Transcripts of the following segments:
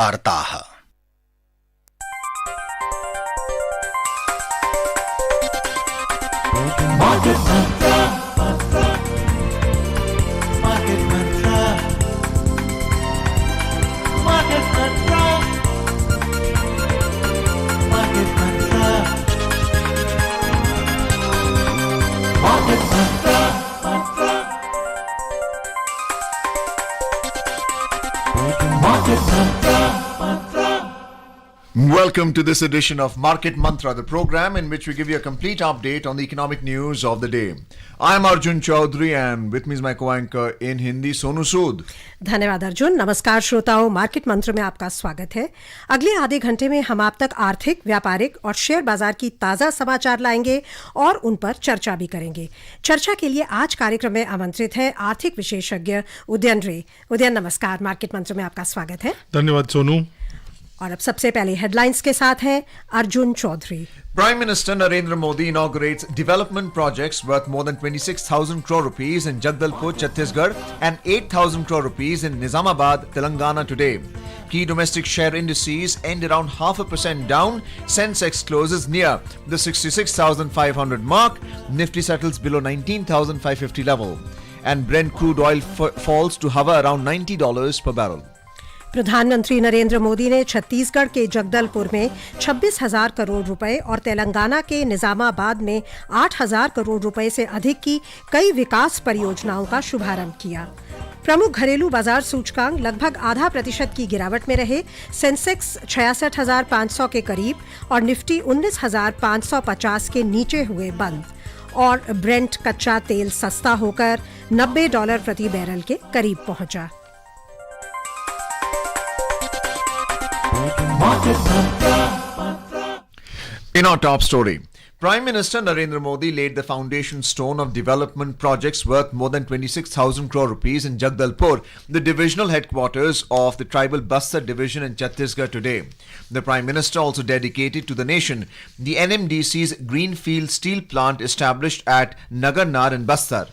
वार्ताः। Welcome to this edition of Market Mantra, the program in which we give you a complete update on the economic news of the day. I am Arjun Chaudhary and with me is my co-anchor in Hindi, Sonu Sood. धन्यवाद अर्जुन। नमस्कार श्रोताओं, market मंत्र में आपका स्वागत है। अगले आधे घंटे में हम आप तक आर्थिक, व्यापारिक और शेयर बाजार की ताज़ा समाचार लाएंगे और उन पर चर्चा भी करेंगे। चर्चा के लिए आज कार्यक्रम में आमंत्रित है आर्थिक विशेषज्ञ उदयन रे। उदयन नमस्कार, मार्केट मंत्र में आपका स्वागत है। धन्यवाद सोनू। और अब सबसे पहले हेडलाइंस के साथ हैं Arjun Chaudhary. Prime Minister Narendra Modi inaugurates development projects worth more than 26,000 crore rupees in Jagdalpur, Chhattisgarh and 8,000 crore rupees in Nizamabad, Telangana today. Key domestic share indices end around 0.5% down. Sensex closes near the 66,500 mark. Nifty settles below 19,550 level. And Brent crude oil falls to hover around $90 per barrel. प्रधानमंत्री नरेंद्र मोदी ने छत्तीसगढ़ के जगदलपुर में 26,000 करोड़ रुपए और तेलंगाना के निजामाबाद में 8,000 करोड़ रुपए से अधिक की कई विकास परियोजनाओं का शुभारंभ किया। प्रमुख घरेलू बाजार सूचकांक लगभग 0.5% की गिरावट में रहे। सेंसेक्स 66,500 के करीब और निफ्टी 19,550 के नीचे हुए बंद और ब्रेंट कच्चा तेल सस्ता होकर $90 प्रति बैरल के करीब पहुंचा। In our top story, Prime Minister Narendra Modi laid the foundation stone of development projects worth more than 26,000 crore rupees in Jagdalpur, the divisional headquarters of the tribal Bastar division in Chhattisgarh today. The Prime Minister also dedicated to the nation the NMDC's greenfield steel plant established at Nagarnar in Bastar.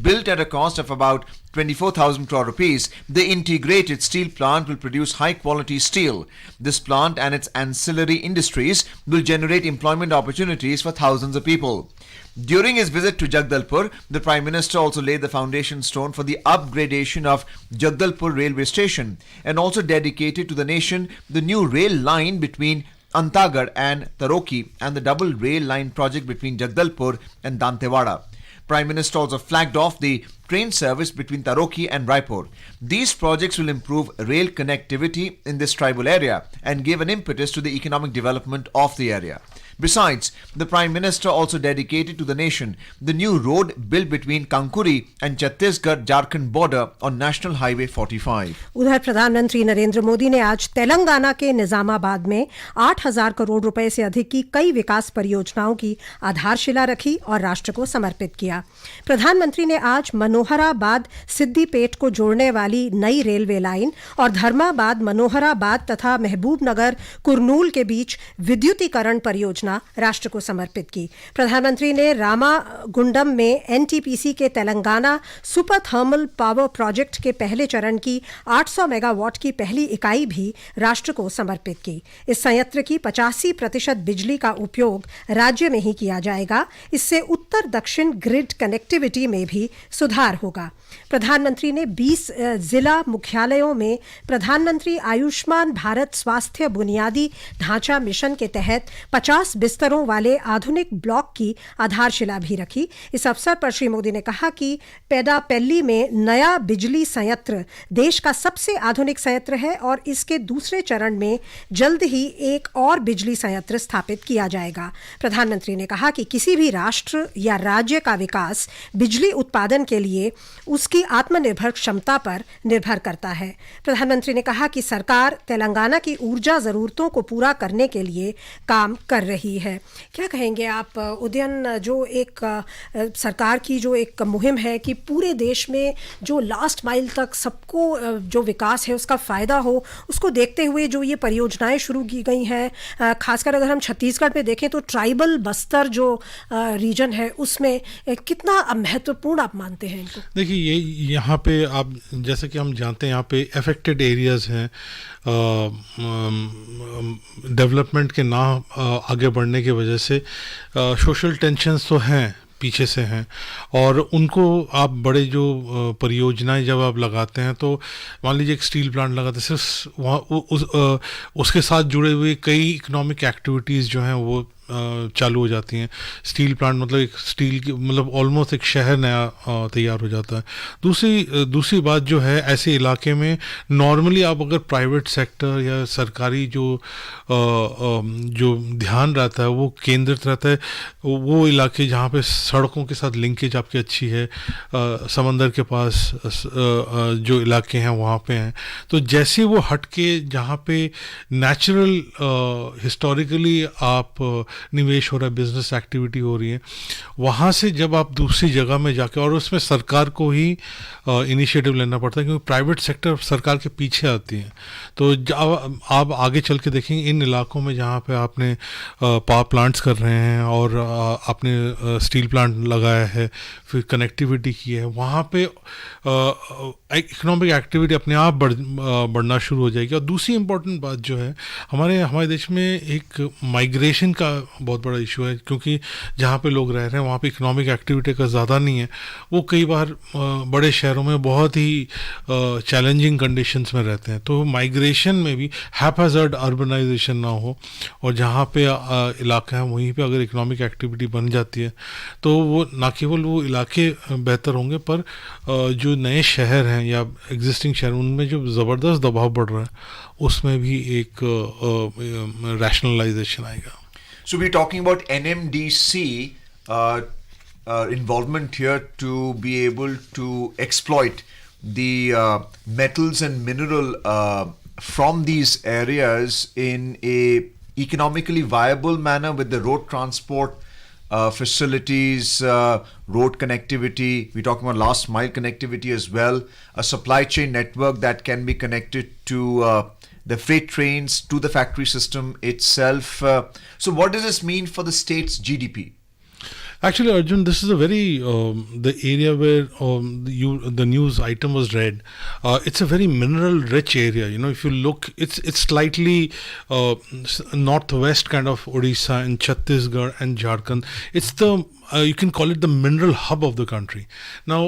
Built at a cost of about 24,000 crore rupees, the integrated steel plant will produce high-quality steel. This plant and its ancillary industries will generate employment opportunities for thousands of people. During his visit to Jagdalpur, the Prime Minister also laid the foundation stone for the upgradation of Jagdalpur railway station and also dedicated to the nation the new rail line between Antagad and Taroki and the double rail line project between Jagdalpur and Dantewada. Prime Minister also flagged off the train service between Taroki and Raipur. These projects will improve rail connectivity in this tribal area and give an impetus to the economic development of the area. Besides, the Prime Minister also dedicated to the nation the new road built between Kankuri and Chhattisgarh-Jharkhand border on National Highway 45. उधर प्रधानमंत्री नरेंद्र मोदी ने आज तेलंगाना के निजामाबाद में 8,000 करोड़ रुपए से अधिक की कई विकास परियोजनाओं की आधारशिला रखी और राष्ट्र को समर्पित किया। प्रधानमंत्री ने आज मनोहराबाद सिद्दीपेट को जोड़ने वाली नई रेलवे लाइन और धर्माबाद मनोहराबाद तथा महबूबनगर कुरनूल के बीच विद्युतीकरण परियोजना राष्ट्र को समर्पित की। प्रधानमंत्री ने रामागुंडम में एनटीपीसी के Telangana super thermal power project के पहले चरण की 800 मेगावाट की पहली इकाई भी राष्ट्र को समर्पित की। इस संयंत्र की 85% बिजली का उपयोग राज्य में ही किया जाएगा। इससे उत्तर दक्षिण ग्रिड कनेक्टिविटी में भी सुधार होगा। प्रधानमंत्री ने 20 जिला मुख्यालयों में प्रधानमंत्री आयुष्मान भारत स्वास्थ्य बुनियादी ढांचा मिशन के तहत 50 बिस्तरों वाले आधुनिक ब्लॉक की आधारशिला भी रखी। इस अवसर पर श्री मोदी ने कहा कि पेडापेल्ली में नया बिजली संयंत्र देश का सबसे आधुनिक संयंत्र है और इसके दूसरे चरण में जल्द ही एक और बिजली संयंत्र स्थापित किया जाएगा। प्रधानमंत्री ने कहा कि किसी भी राष्ट्र या राज्य का विकास बिजली उत्पादन के लिए उसकी आत्मनिर्भर क्षमता पर निर्भर करता है। प्रधानमंत्री ने कहा कि सरकार तेलंगाना की ऊर्जा जरूरतों को पूरा करने के लिए काम कर रही है। क्या कहेंगे आप उदयन, जो एक सरकार की जो एक मुहिम है कि पूरे देश में जो लास्ट माइल तक सबको जो विकास है उसका फ़ायदा हो, उसको देखते हुए जो ये परियोजनाएं शुरू की गई हैं, खासकर अगर हम छत्तीसगढ़ में देखें तो ट्राइबल बस्तर जो रीजन है उसमें कितना महत्वपूर्ण आप मानते हैं इनको? देखिए, ये यहाँ पे आप जैसे कि हम जानते हैं यहाँ पे अफेक्टेड एरियाज़ हैं डेवलपमेंट के ना आगे बढ़ने की वजह से सोशल टेंशन्स तो हैं, पीछे से हैं, और उनको आप बड़े जो परियोजनाएं जब आप लगाते हैं, तो मान लीजिए एक स्टील प्लांट लगाते हैं, सिर्फ वहाँ उसके साथ जुड़े हुए कई इकोनॉमिक एक्टिविटीज़ जो हैं वो चालू हो जाती हैं। स्टील प्लांट मतलब एक स्टील की मतलब ऑलमोस्ट एक शहर नया तैयार हो जाता है। दूसरी बात जो है, ऐसे इलाके में नॉर्मली आप अगर प्राइवेट सेक्टर या सरकारी जो ध्यान रहता है वो केंद्रित रहता है, वो इलाके जहाँ पे सड़कों के साथ लिंकेज आपकी अच्छी है, समंदर के पास जो इलाके हैं वहाँ पे हैं, तो जैसे वो हट के जहाँ पे नेचुरल हिस्टोरिकली आप निवेश हो रहा है, बिजनेस एक्टिविटी हो रही है, वहाँ से जब आप दूसरी जगह में जाके, और उसमें सरकार को ही इनिशिएटिव लेना पड़ता है, क्योंकि प्राइवेट सेक्टर सरकार के पीछे आती है। तो जब आप आगे चल के देखेंगे इन इलाकों में जहाँ पे आपने पावर प्लांट्स कर रहे हैं और आपने स्टील प्लांट लगाया है, फिर कनेक्टिविटी की है, वहाँ पे इकोनॉमिक एक्टिविटी अपने आप बढ़ना शुरू हो जाएगी। और दूसरी इम्पोर्टेंट बात जो है, हमारे देश में एक माइग्रेशन का बहुत बड़ा इशू है, क्योंकि जहाँ पे लोग रह रहे हैं वहाँ पे इकोनॉमिक एक्टिविटी का ज़्यादा नहीं है। वो कई बार बड़े शहरों में बहुत ही चैलेंजिंग कंडीशंस में रहते हैं, तो माइग्रेशन में भी हैपहैज़र्ड अर्बनाइजेशन ना हो, और जहाँ पे इलाका है वहीं पे अगर इकोनॉमिक एक्टिविटी बन जाती है तो वो ना केवल वो इलाके बेहतर होंगे, पर जो नए शहर हैं या एग्जिस्टिंग शहर, उनमें जो ज़बरदस्त दबाव बढ़ रहा है उसमें भी एक रैशनलाइजेशन आएगा। So we're talking about NMDC involvement here to be able to exploit the metals and mineral from these areas in a economically viable manner, with the road transport facilities, road connectivity. We're talking about last mile connectivity as well, a supply chain network that can be connected to the freight trains, to the factory system itself. So what does this mean for the state's GDP? Actually, Arjun, this is a very the area where the news item was read. It's a very mineral-rich area. You know, if you look, it's slightly northwest kind of Odisha and Chhattisgarh and Jharkhand. It's the you can call it the mineral hub of the country. Now,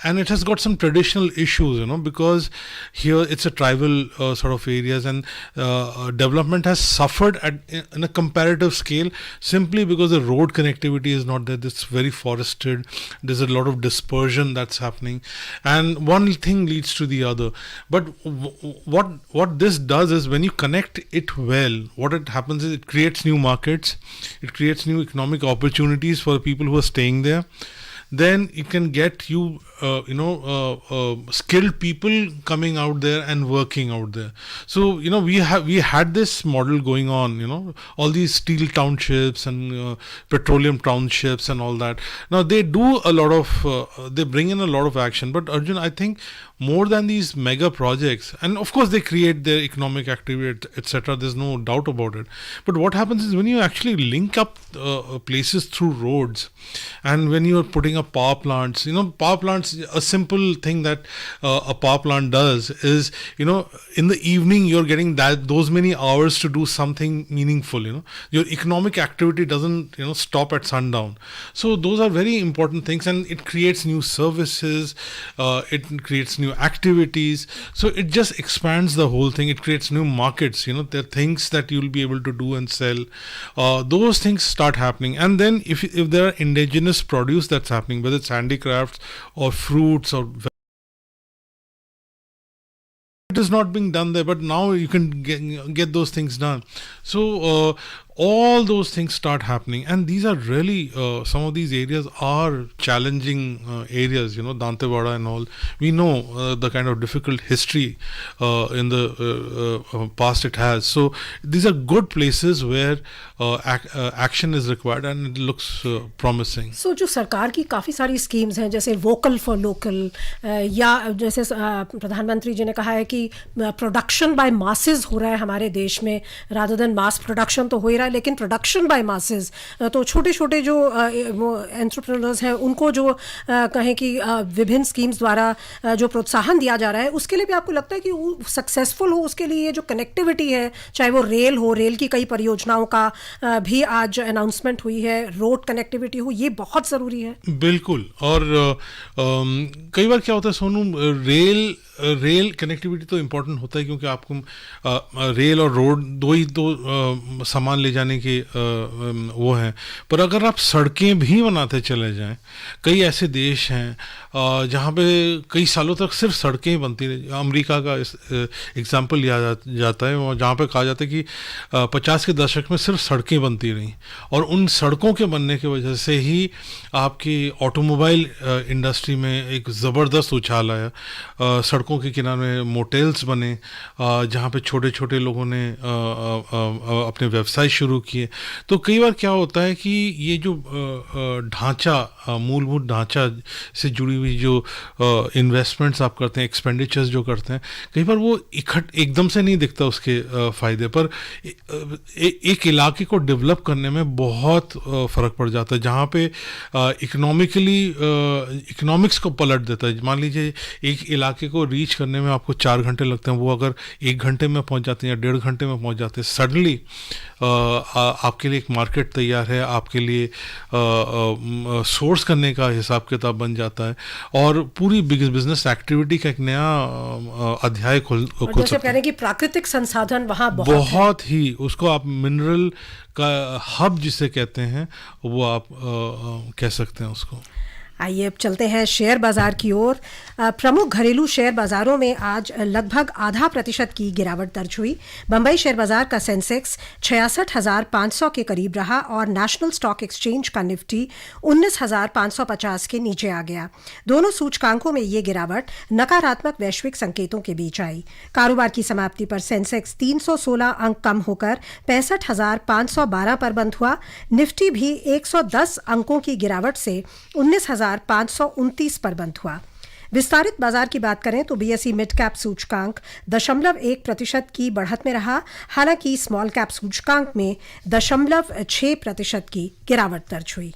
and it has got some traditional issues, you know, because here it's a tribal sort of areas, and development has suffered in a comparative scale simply because the road connectivity is not there. It's very forested. There's a lot of dispersion that's happening, and one thing leads to the other. But what this does is, when you connect it well, what it happens is it creates new markets, it creates new economic opportunities for the people who are staying there. Then it can get you skilled people coming out there and working out there. So we had this model going on, all these steel townships and petroleum townships and all that. Now they do a lot of they bring in a lot of action, but Arjun, I think more than these mega projects, and of course they create their economic activity, etc., there's no doubt about it, but what happens is when you actually link up places through roads, and when you are putting up power plants, a simple thing that a power plant does is, in the evening you're getting those many hours to do something meaningful. Your economic activity doesn't stop at sundown. So those are very important things, and it creates new services, it creates new activities, so it just expands the whole thing. It creates new markets. There are things that you'll be able to do and sell. Those things start happening, and then if there are indigenous produce that's happening, whether it's handicrafts or fruits or it is not being done there, but now you can get those things done. So all those things start happening, and these are really some of these areas are challenging areas. Dantewada and all, we know the kind of difficult history in the past it has. So these are good places where action is required, and it looks promising. So जो सरकार की काफ़ी सारी schemes हैं, जैसे vocal for local, या जैसे प्रधानमंत्री जी ने कहा है कि प्रोडक्शन बाय मासेस हो रहा है हमारे देश में, रादर देन मास प्रोडक्शन तो हो ही रहा है, लेकिन प्रोडक्शन बाय मासेस, तो छोटे छोटे जो एंटरप्रेन्योर्स हैं उनको जो कहें कि विभिन्न स्कीम्स द्वारा जो प्रोत्साहन दिया जा रहा है, उसके लिए भी आपको लगता है कि वो सक्सेसफुल हो, उसके लिए जो कनेक्टिविटी है, चाहे वो रेल हो, रेल की कई परियोजनाओं का भी आज अनाउंसमेंट हुई है, रोड कनेक्टिविटी हो, ये बहुत ज़रूरी है। बिल्कुल। और कई बार क्या होता है सोनू, रेल कनेक्टिविटी तो इम्पोर्टेंट होता है क्योंकि आपको रेल और रोड दो ही सामान ले जाने के वो हैं। पर अगर आप सड़कें भी बनाते चले जाएं, कई ऐसे देश हैं जहाँ पे कई सालों तक सिर्फ सड़कें ही बनती रही। अमेरिका का एग्जाम्पल लिया जाता है, और जहाँ पे कहा जाता है कि 50 के दशक में सिर्फ सड़कें बनती रहीं, और उन सड़कों के बनने की वजह से ही आपकी ऑटोमोबाइल इंडस्ट्री में एक ज़बरदस्त उछाल आया। सड़कों के किनारे मोटेल्स बने जहाँ पे छोटे छोटे लोगों ने अपने व्यवसाय शुरू किए। तो कई बार क्या होता है कि ये जो ढांचा, मूलभूत ढांचा से जुड़ी हुई जो इन्वेस्टमेंट्स आप करते हैं, एक्सपेंडिचर्स जो करते हैं, कई बार वो एकदम से नहीं दिखता उसके फ़ायदे, पर एक इलाके को डेवलप करने में बहुत फ़र्क पड़ जाता है, जहाँ पे इकोनॉमिक्स को पलट देता है। मान लीजिए एक इलाके को रीच करने में आपको 4 घंटे लगते हैं, वो अगर 1 घंटे में पहुंच जाते हैं या 1.5 घंटे में पहुंच जाते हैं, सडनली आपके लिए एक मार्केट तैयार है, आपके लिए सोर्स करने का हिसाब किताब बन जाता है, और पूरी बिजनेस एक्टिविटी का एक नया अध्याय खुल सकता है। कि प्राकृतिक संसाधन वहाँ बहुत ही, उसको आप मिनरल का हब जिसे कहते हैं, वो आप कह सकते हैं उसको। आइए अब चलते हैं शेयर बाजार की ओर। प्रमुख घरेलू शेयर बाजारों में आज लगभग 0.5% की गिरावट दर्ज हुई। बंबई शेयर बाजार का सेंसेक्स 66,500 के करीब रहा और नेशनल स्टॉक एक्सचेंज का निफ्टी 19,550 के नीचे आ गया। दोनों सूचकांकों में ये गिरावट नकारात्मक वैश्विक संकेतों के बीच आई। कारोबार की समाप्ति पर सेंसेक्स 316 अंक कम होकर 65,512 पर बंद हुआ। निफ्टी भी 110 अंकों की गिरावट से 19,529 पर बंद हुआ। विस्तारित बाजार की बात करें तो बीएसई मिड कैप सूचकांक 0.1% की बढ़त में रहा, हालांकि स्मॉल कैप सूचकांक में 0.6% की गिरावट दर्ज हुई।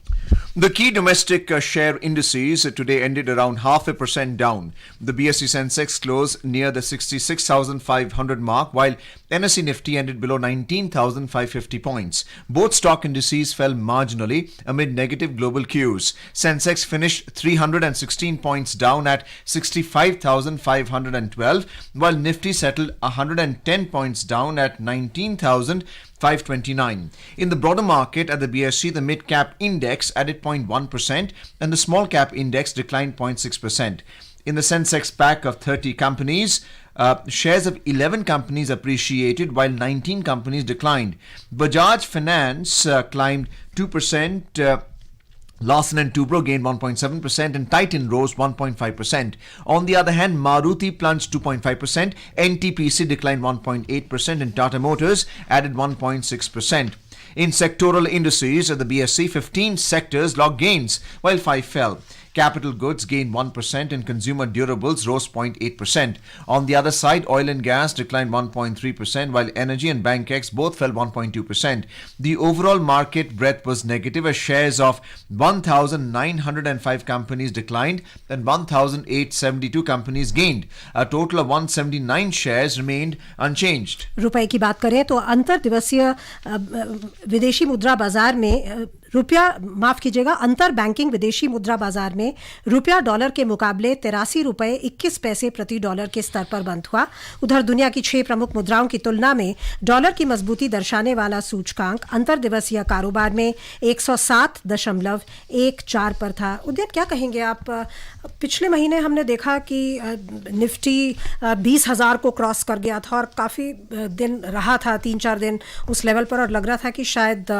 The key domestic share indices today ended around 0.5% down. The BSE Sensex closed near the 66,500 mark, while NSE Nifty ended below 19,550 points. Both stock indices fell marginally amid negative global cues. Sensex finished 316 points down at 65,512, while Nifty settled 110 points down at 19,529. In the broader market at the BSE, the mid-cap index added 0.1% and the small-cap index declined 0.6%. In the Sensex pack of 30 companies, shares of 11 companies appreciated while 19 companies declined. Bajaj Finance climbed 2%, Larsen & Toubro gained 1.7% and Titan rose 1.5%. On the other hand, Maruti plunged 2.5%, NTPC declined 1.8% and Tata Motors added 1.6%. In sectoral indices at the BSE, 15 sectors logged gains while 5 fell. Capital goods gained 1% and consumer durables rose 0.8%. On the other side, oil and gas declined 1.3%, while energy and Bankex both fell 1.2%. The overall market breadth was negative as shares of 1,905 companies declined and 1,872 companies gained. A total of 179 shares remained unchanged. रुपए की बात करें तो अंतर दिवसीय विदेशी मुद्रा बाजार में अंतर बैंकिंग विदेशी मुद्रा बाजार में रुपया डॉलर के मुकाबले 83 रुपए 21 पैसे प्रति डॉलर के स्तर पर बंद हुआ। उधर दुनिया की 6 प्रमुख मुद्राओं की तुलना में डॉलर की मजबूती दर्शाने वाला सूचकांक अंतर दिवसीय कारोबार में 107.14 पर था। उद्यन, क्या कहेंगे आप? पिछले महीने हमने देखा कि निफ्टी 20,000 को क्रॉस कर गया था और काफ़ी दिन रहा था, 3-4 दिन उस लेवल पर, और लग रहा था कि शायद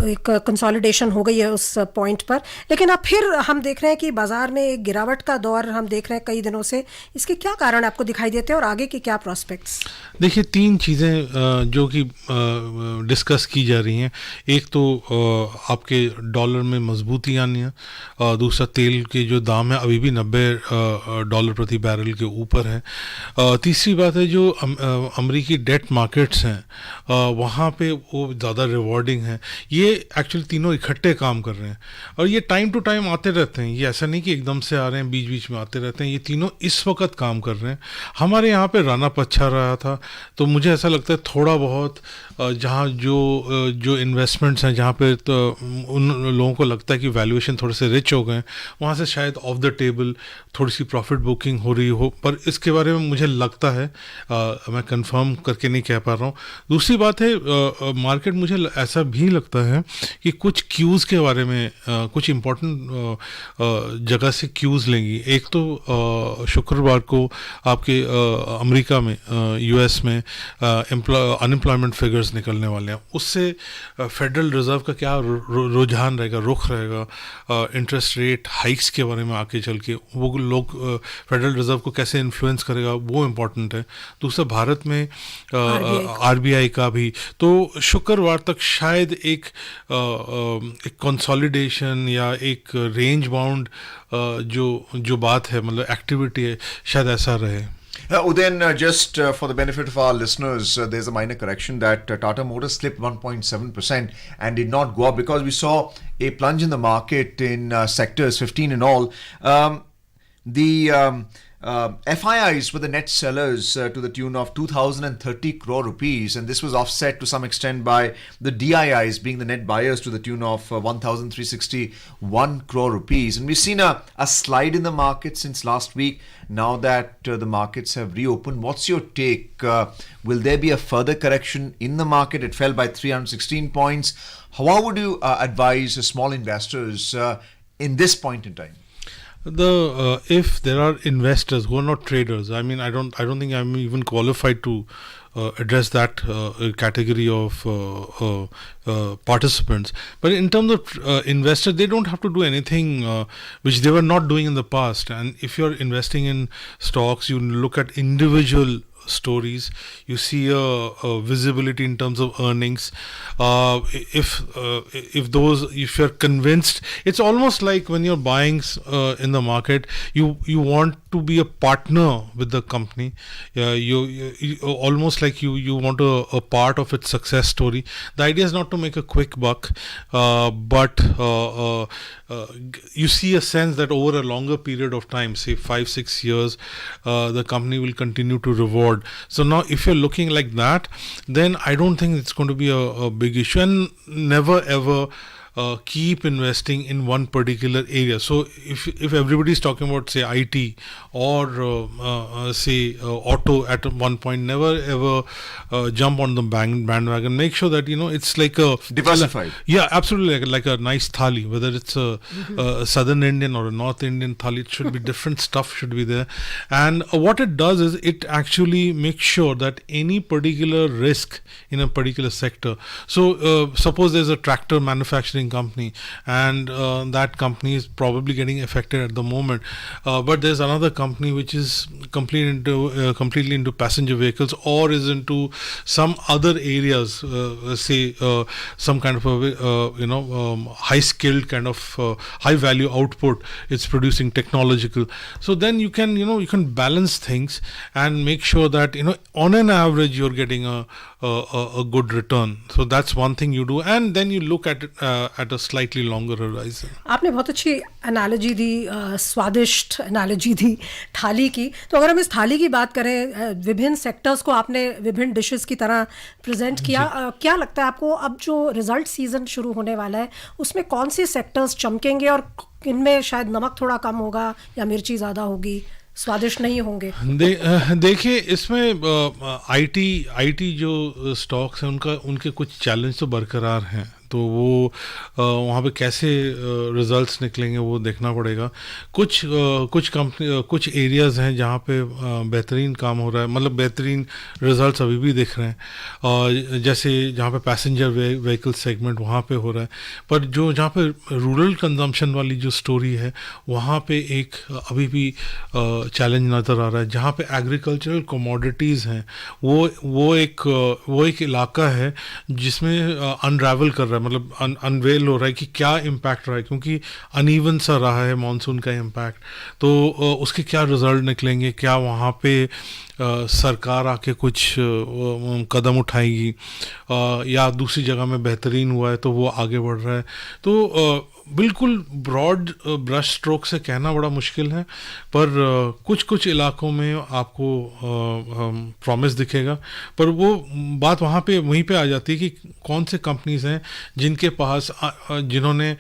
एक कंसोलिडेशन हो गई है उस पॉइंट पर, लेकिन अब फिर हम देख रहे हैं कि बाजार में एक गिरावट का दौर हम देख रहे हैं कई दिनों से। इसके क्या कारण आपको दिखाई देते हैं और आगे की क्या प्रोस्पेक्ट्स? देखिए, तीन चीज़ें जो कि डिस्कस की जा रही हैं। एक तो आपके डॉलर में मजबूती आनी है, दूसरा तेल के जो दाम है अभी भी $90 प्रति बैरल के ऊपर है, तीसरी बात है जो अमेरिकी डेट मार्केट्स हैं वहाँ पे वो ज़्यादा रिवॉर्डिंग है। ये एक्चुअली तीनों इकट्ठे काम कर रहे हैं और ये टाइम टू टाइम आते रहते हैं। ये ऐसा नहीं कि एकदम से आ रहे हैं, बीच बीच में आते रहते हैं। ये तीनों इस वक्त काम कर रहे हैं। हमारे यहाँ पे रन अप अच्छा रहा था, तो मुझे ऐसा लगता है थोड़ा बहुत जहाँ जो इन्वेस्टमेंट्स हैं जहाँ पे तो उन लोगों को लगता है कि वैल्यूएशन थोड़े से रिच हो गए, वहाँ से शायद ऑफ द टेबल थोड़ी सी प्रॉफिट बुकिंग हो रही हो, पर इसके बारे में मुझे लगता है मैं कंफर्म करके नहीं कह पा रहा हूँ। दूसरी बात है मार्केट मुझे ऐसा भी लगता है कि कुछ क्यूज़ के बारे में कुछ इम्पोर्टेंट जगह से क्यूज़ लेंगी। एक तो शुक्रवार को आपके अमेरिका में यूएस में अनएम्प्लॉयमेंट फिगर्स निकलने वाले हैं। उससे फेडरल रिजर्व का क्या रुझान रहेगा, रुख रहेगा इंटरेस्ट रेट हाइक्स के बारे में आके चल के, वो लोग फेडरल रिजर्व को कैसे इन्फ्लुएंस करेगा वो इम्पोर्टेंट है। दूसरा भारत में आरबीआई का भी, तो शुक्रवार तक शायद एक कंसोलिडेशन या एक रेंज बाउंड जो बात है, मतलब एक्टिविटी है, शायद ऐसा रहे। Udayan, just for the benefit of our listeners, there's a minor correction that Tata Motors slipped 1.7% and did not go up because we saw a plunge in the market in sectors, 15 in all. The FIIs were the net sellers to the tune of 2,030 crore rupees, and this was offset to some extent by the DIIs being the net buyers to the tune of 1,361 crore rupees. And we've seen a slide in the market since last week. Now that the markets have reopened, what's your take? Will there be a further correction in the market? It fell by 316 points. How would you advise small investors in this point in time? If there are investors who are not traders, I mean, I don't think I'm even qualified to address that category of participants. But in terms of investors, they don't have to do anything which they were not doing in the past. And if you're investing in stocks, you look at individual stories, you see a visibility in terms of earnings. If you're convinced, it's almost like when you're buying in the market, you want to be a partner with the company. You almost like you want a part of its success story. The idea is not to make a quick buck, but you see a sense that over a longer period of time, say 5-6 years, the company will continue to reward. So now if you're looking like that, then I don't think it's going to be a big issue. And never ever keep investing in one particular area. So if everybody is talking about, say, IT or say auto at one point, never ever jump on the bandwagon. Make sure that it's like a diversified. Yeah, absolutely, like a nice thali. Whether it's a Southern Indian or a North Indian thali, it should be different stuff should be there. And what it does is it actually makes sure that any particular risk in a particular sector. So suppose there's a tractor manufacturing company and that company is probably getting affected at the moment, but there's another company which is completely into passenger vehicles or is into some other areas, say some kind of a high skilled kind of high value output it's producing, technological. So then you can balance things and make sure that on an average you're getting a good return. So that's one thing you do, and then you look at it at a slightly longer horizon. आपने बहुत अच्छी analogy दी, स्वादिष्ट analogy दी थाली की। तो अगर हम इस थाली की बात करें, विभिन्न सेक्टर्स को आपने विभिन्न डिशेस की तरह प्रेजेंट किया, क्या लगता है आपको अब जो रिजल्ट सीजन शुरू होने वाला है उसमें कौन से सेक्टर्स चमकेंगे और इनमें शायद नमक थोड़ा कम होगा या मिर्ची ज़्यादा होगी, स्वादिष्ट नहीं होंगे? देखिए, इसमें आईटी जो स्टॉक्स हैं उनके कुछ चैलेंज तो बरकरार हैं। तो वो वहाँ पे कैसे रिजल्ट्स निकलेंगे वो देखना पड़ेगा। कुछ कंपनी, कुछ एरियाज़ हैं जहाँ पे बेहतरीन काम हो रहा है, मतलब बेहतरीन रिजल्ट्स अभी भी दिख रहे हैं, और जैसे जहाँ पे पैसेंजर व्हीकल सेगमेंट वहाँ पे हो रहा है। पर जो जहाँ पे रूरल कंजम्पशन वाली जो स्टोरी है वहाँ पे एक अभी भी चैलेंज नज़र आ रहा है। जहाँ पे एग्रीकल्चरल कमोडिटीज़ हैं वो एक इलाका है जिसमें अनरावल कर रहा है, मतलब अनवेल हो रहा है कि क्या इम्पैक्ट रहा है, क्योंकि अनइवन सा रहा है मॉनसून का इम्पैक्ट। तो उसके क्या रिजल्ट निकलेंगे, क्या वहाँ पे सरकार आके कुछ कदम उठाएगी, या दूसरी जगह में बेहतरीन हुआ है तो वो आगे बढ़ रहा है। तो बिल्कुल ब्रॉड ब्रश स्ट्रोक से कहना बड़ा मुश्किल है, पर कुछ इलाकों में आपको प्रॉमिस दिखेगा। पर वो बात वहाँ पे वहीं पे आ जाती है कि कौन से कंपनीज हैं जिनके पास जिन्होंने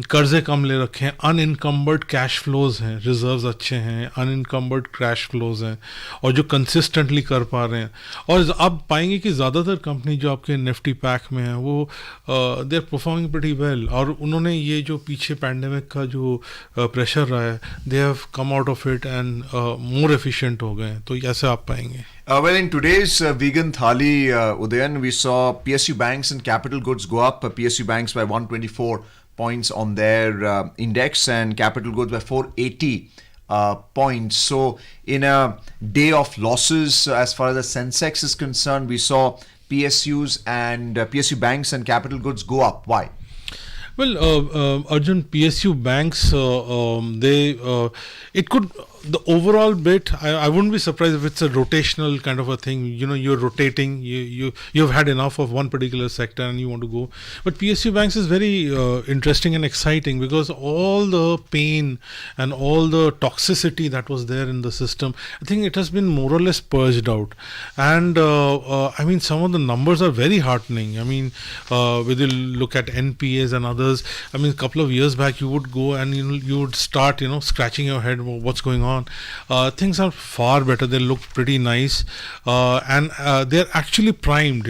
कर्जे कम ले रखे हैं, अनइनकम्बर्ड कैश फ्लोज हैं, रिजर्व्स अच्छे हैं, अनइनकम्बर्ड कैश फ्लोज हैं, और जो कंसिस्टेंटली कर पा रहे हैं। और आप पाएंगे कि ज़्यादातर कंपनी जो आपके निफ्टी पैक में है वो they are performing pretty well, और उन्होंने ये जो पीछे पैंडेमिक का जो प्रेशर रहा है, they have come out of it and more efficient हो गए। तो ऐसे आप पाएंगे। Well, in today's vegan thali, Udayan, we saw PSU banks and capital goods go up. PSU banks by 124 points on their index, and capital goods by 480 points. So, in a day of losses, as far as the Sensex is concerned, we saw PSUs and PSU banks and capital goods go up. Why? Well, Arjun, PSU banks, it could, the overall bit, I wouldn't be surprised if it's a rotational kind of a thing. You know, you're rotating, you've had enough of one particular sector and you want to go. But PSU banks is very interesting and exciting, because all the pain and all the toxicity that was there in the system, I think it has been more or less purged out. And I mean, some of the numbers are very heartening. I mean, whether you look at NPAs and others, I mean, a couple of years back you would go and you would start, scratching your head, what's going on. Things are far better. They look pretty nice, and they're actually primed.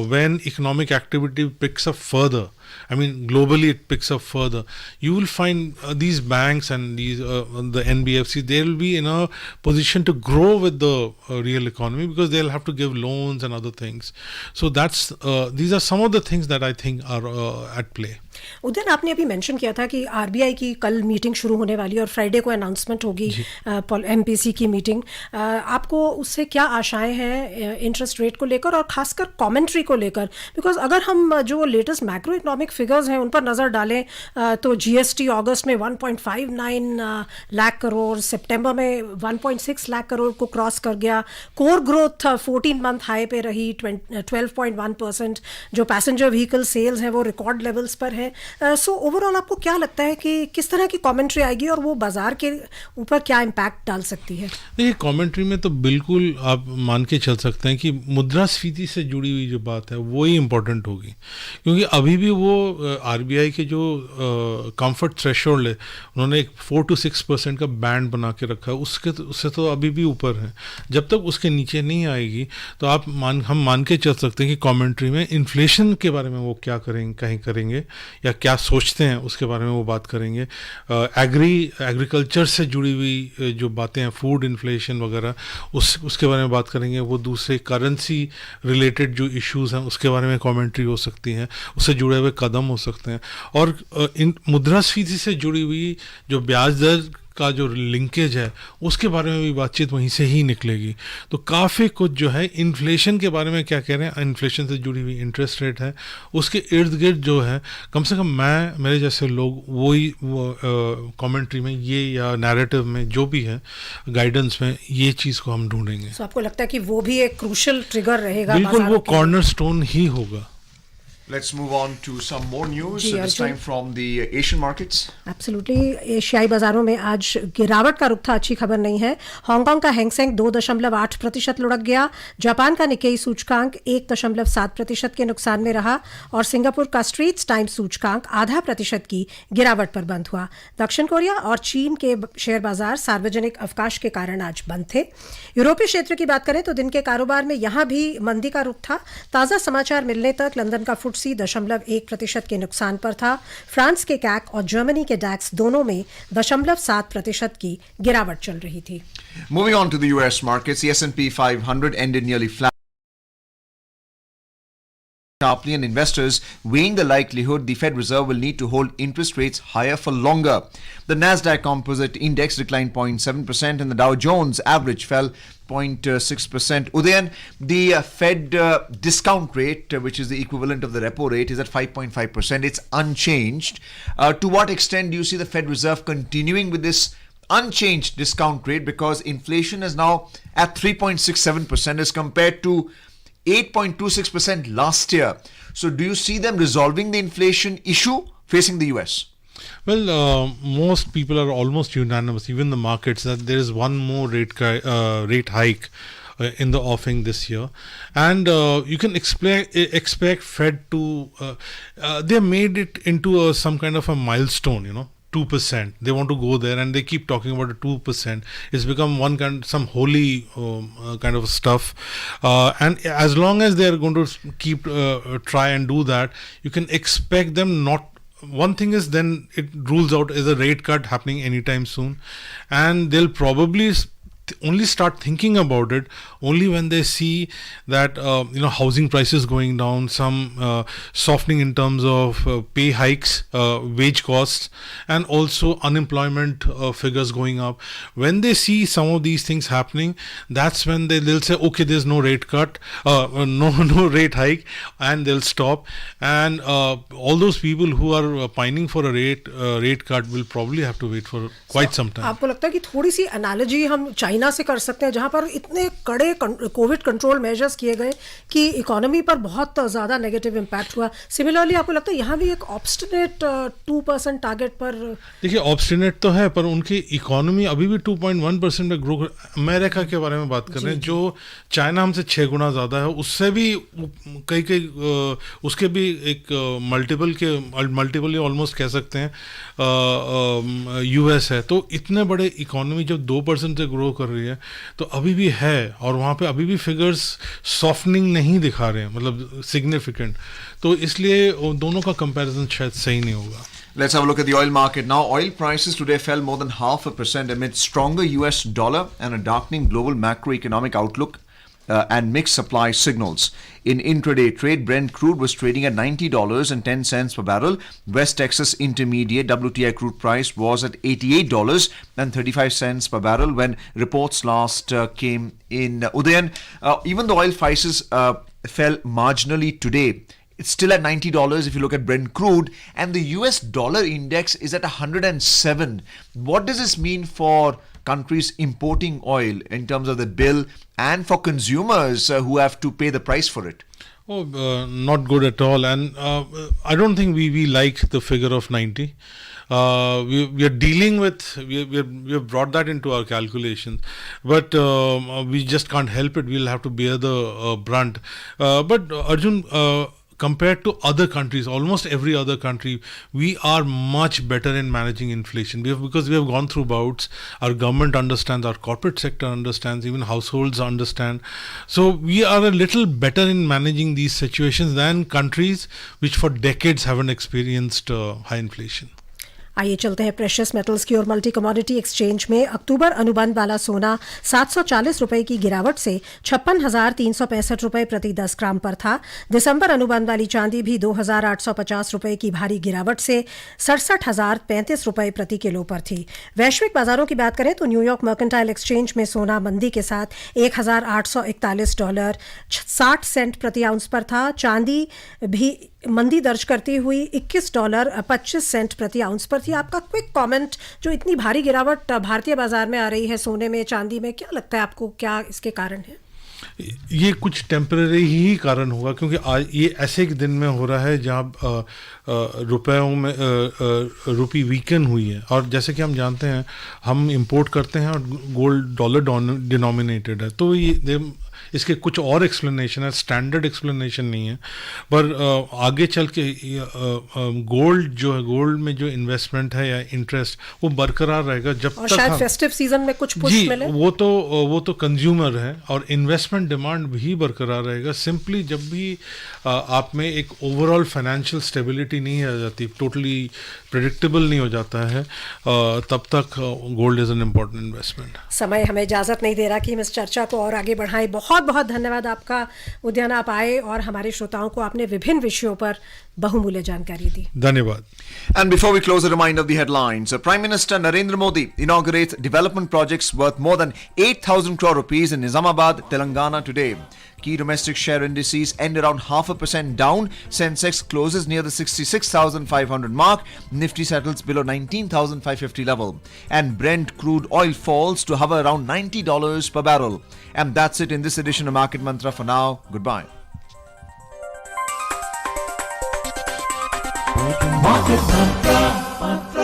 When economic activity picks up further, I mean, globally it picks up further, you will find these banks and these the NBFC, they will be in a position to grow with the real economy, because they'll have to give loans and other things. So that's these are some of the things that I think are at play. Udayan, आपने अभी mention किया था कि RBI की कल meeting शुरू होने वाली है और फ्राइडे को अनाउंसमेंट होगी एमपीसी की मीटिंग। आपको उससे क्या आशाएं हैं इंटरेस्ट रेट को लेकर और खासकर कमेंट्री को लेकर? बिकॉज अगर हम जो लेटेस्ट मैक्रो इकोनॉमिक फिगर्स हैं उन पर नज़र डालें तो जीएसटी अगस्त में 1.59 लाख करोड़, सितंबर में 1.6 लाख करोड़ को क्रॉस कर गया। कोर ग्रोथ 14 मंथ हाई पे रही 12.1%। जो पैसेंजर व्हीकल सेल्स हैं वो रिकॉर्ड लेवल्स पर है। सो ओवरऑल आपको क्या लगता है कि किस तरह की कमेंट्री आएगी और वो बाजार के ऊपर क्या इम्पैक्ट डाल सकती है? देखिए, कमेंट्री में तो बिल्कुल आप मान के चल सकते हैं कि मुद्रास्फीति से जुड़ी हुई जो बात है वो ही इम्पोर्टेंट होगी, क्योंकि अभी भी वो आरबीआई के जो कंफर्ट थ्रेशोल्ड है उन्होंने एक 4 to 6% का बैंड बना के रखा है, उससे तो अभी भी ऊपर है। जब तक उसके नीचे नहीं आएगी तो हम मान के चल सकते हैं कि कमेंट्री में इन्फ्लेशन के बारे में वो क्या करेंगे या क्या सोचते हैं उसके बारे में वो बात करेंगे। एग्रीकल्चर से जुड़ी हुई जो बातें हैं, फूड इन्फ्लेशन वगैरह, उसके बारे में बात करेंगे। वो दूसरे करेंसी रिलेटेड जो इश्यूज हैं उसके बारे में कमेंट्री हो सकती है, उससे जुड़े हुए कदम हो सकते हैं। और इन मुद्रास्फीति से जुड़ी हुई जो ब्याज दर का जो लिंकेज है उसके बारे में भी बातचीत वहीं से ही निकलेगी। तो काफ़ी कुछ जो है इन्फ्लेशन के बारे में क्या कह रहे हैं, इन्फ्लेशन से जुड़ी हुई इंटरेस्ट रेट है, उसके इर्द गिर्द जो है कम से कम मेरे जैसे लोग वही कमेंट्री में ये या नैरेटिव में जो भी है गाइडेंस में ये चीज़ को हम ढूंढेंगे। तो आपको लगता है कि वो भी एक क्रूशल ट्रिगर रहेगा? बिल्कुल, वो कॉर्नर स्टोन ही होगा। Let's move on to some more news, this time from the Asian markets. Absolutely. एशियाई बाजारों में आज गिरावट का रुख था, अच्छी खबर नहीं है। हांगकांग का हैंगसेंग 2.8% लुढ़क गया। जापान का निक्केई सूचकांक 1.7% के नुकसान में रहा और सिंगापुर का स्ट्रीट्स टाइम्स सूचकांक 0.5% की गिरावट पर बंद हुआ। दक्षिण कोरिया और चीन के शेयर बाजार सार्वजनिक अवकाश के कारण आज बंद थे। यूरोपीय क्षेत्र की बात करें तो दिन के कारोबार में यहाँ भी मंदी का रुख था। ताज़ा समाचार मिलने तक लंदन का फुट FTSE 0.1% के नुकसान पर था। फ्रांस के कैक और जर्मनी के डैक्स दोनों में 0.7% की गिरावट चल रही थी। Moving on to the US markets, the S&P 500 ended nearly flat sharply, and investors weighing the likelihood the Fed Reserve will need to hold interest rates higher for longer. The Nasdaq Composite Index declined 0.7% and the Dow Jones average fell 0.6%. Udayan, the Fed discount rate, which is the equivalent of the repo rate, is at 5.5%. It's unchanged. To what extent do you see the Fed Reserve continuing with this unchanged discount rate, because inflation is now at 3.67% as compared to 8.26% last year? So do you see them resolving the inflation issue facing the US? Well, most people are almost unanimous, even the markets, that there is one more rate hike in the offing this year, and you can expect Fed to they made it into some kind of a milestone, 2%. They want to go there, and they keep talking about a 2%. It's become some holy kind of stuff. And as long as they are going to keep try and do that, you can expect them not. One thing is, then it rules out is a rate cut happening anytime soon, and they'll probably only start thinking about it only when they see that housing prices going down, some softening in terms of pay hikes, wage costs, and also unemployment figures going up. When they see some of these things happening, that's when they'll say, okay, there's no rate cut, no rate hike, and they'll stop. And all those people who are pining for a rate cut will probably have to wait for quite some time. आपको लगता है कि थोड़ी सी analogy हम China से कर सकते हैं, जहां पर इतने कड़े कोविड कंट्रोल मेजर्स किए गए कि इकोनॉमी पर बहुत ज़्यादा नेगेटिव इम्पैक्ट हुआ? सिमिलरली आपको लगता है यहाँ भी एक ऑब्स्टिनेट 2% टारगेट पर? देखिए, ऑब्स्टिनेट तो है, पर उनकी इकोनॉमी अभी भी 2.1% में ग्रो। अमेरिका के बारे में बात कर रहे हैं, जो चाइना हमसे 6 गुना ज़्यादा है, उससे भी कई उसके भी एक मल्टीपल ऑलमोस्ट कह सकते हैं US है। तो इतने बड़े इकोनॉमी जब 2% से ग्रो कर रही है, तो अभी भी है, और वहाँ पे अभी भी फिगर्स सॉफ्टनिंग नहीं दिखा रहे हैं, मतलब सिग्निफिकेंट। तो इसलिए दोनों का कंपैरिजन शायद सही नहीं होगा। Let's have a look at the oil market now. Oil prices today fell more than 0.5% amid stronger US dollar and a darkening global macroeconomic outlook and mixed supply signals. In intraday trade, Brent crude was trading at $90.10 per barrel. West Texas Intermediate WTI crude price was at $88.35 per barrel when reports last came in. Udayan, even though oil prices fell marginally today, it's still at $90 if you look at Brent crude, and the US dollar index is at 107. What does this mean for countries importing oil in terms of the bill and for consumers who have to pay the price for it? Oh, not good at all. And I don't think we like the figure of 90. We are dealing with, we have brought that into our calculations, but we just can't help it. We'll have to bear the brunt. But Arjun, compared to other countries, almost every other country, we are much better in managing inflation. Because we have gone through bouts, our government understands, our corporate sector understands, even households understand. So we are a little better in managing these situations than countries which for decades haven't experienced high inflation. आइए चलते हैं precious metals की और multi commodity exchange में अक्टूबर अनुबंध वाला सोना 740 रुपए की गिरावट से 56,365 रुपए प्रति 10 ग्राम पर था। दिसंबर अनुबंध वाली चांदी भी 2,850 रुपए की भारी गिरावट से 67,035 रुपए प्रति किलो पर थी। वैश्विक बाजारों की बात करें तो न्यूयॉर्क मर्केंटाइल एक्सचेंज में सोना मंदी के साथ $1,841.60 प्रति आउंस पर था। चांदी भी मंदी दर्ज करती हुई $21.25 प्रति आउंस पर थी। आपका क्विक कमेंट, जो इतनी भारी गिरावट भारतीय बाजार में आ रही है सोने में, चांदी में, क्या लगता है आपको, क्या इसके कारण है? ये कुछ टेम्परेरी ही कारण होगा, क्योंकि आज ये ऐसे एक दिन में हो रहा है जहाँ रुपयों में रुपी वीकन हुई है, और जैसे कि हम जानते हैं हम इंपोर्ट करते हैं और गोल्ड डॉलर डिनोमिनेटेड है, तो ये इसके कुछ और एक्सप्लेनेशन है, स्टैंडर्ड एक्सप्लेनेशन नहीं है, पर आगे चल के गोल्ड जो है, गोल्ड में जो इन्वेस्टमेंट है या इंटरेस्ट वो बरकरार रहेगा जब और तक शायद फेस्टिव सीजन में कुछ पुश जी मिले। वो तो कंज्यूमर है, और इन्वेस्टमेंट डिमांड भी बरकरार रहेगा। सिंपली जब भी आप में एक ओवरऑल फाइनेंशियल स्टेबिलिटी नहीं आ जाती, टोटली प्रेडिक्टेबल नहीं हो जाता है, तब तक gold is an important investment. समय हमें इजाज़त नहीं दे रहा कि हम इस चर्चा को और आगे बढ़ाएं। बहुत बहुत धन्यवाद आपका उद्यान, आप आए और हमारे श्रोताओं को आपने विभिन्न विषयों पर बहुमूल्य जानकारी दी। धन्यवाद। And before we close, a reminder of the headlines. Prime Minister Narendra Modi inaugurates development projects worth more than 8,000 crore rupees in Nizamabad, Telangana today. Key domestic share indices end around 0.5% down. Sensex closes near the 66,500 mark. Nifty settles below 19,550 level. And Brent crude oil falls to hover around $90 per barrel. And that's it in this edition of Market Mantra. For now, goodbye. Market Mantra.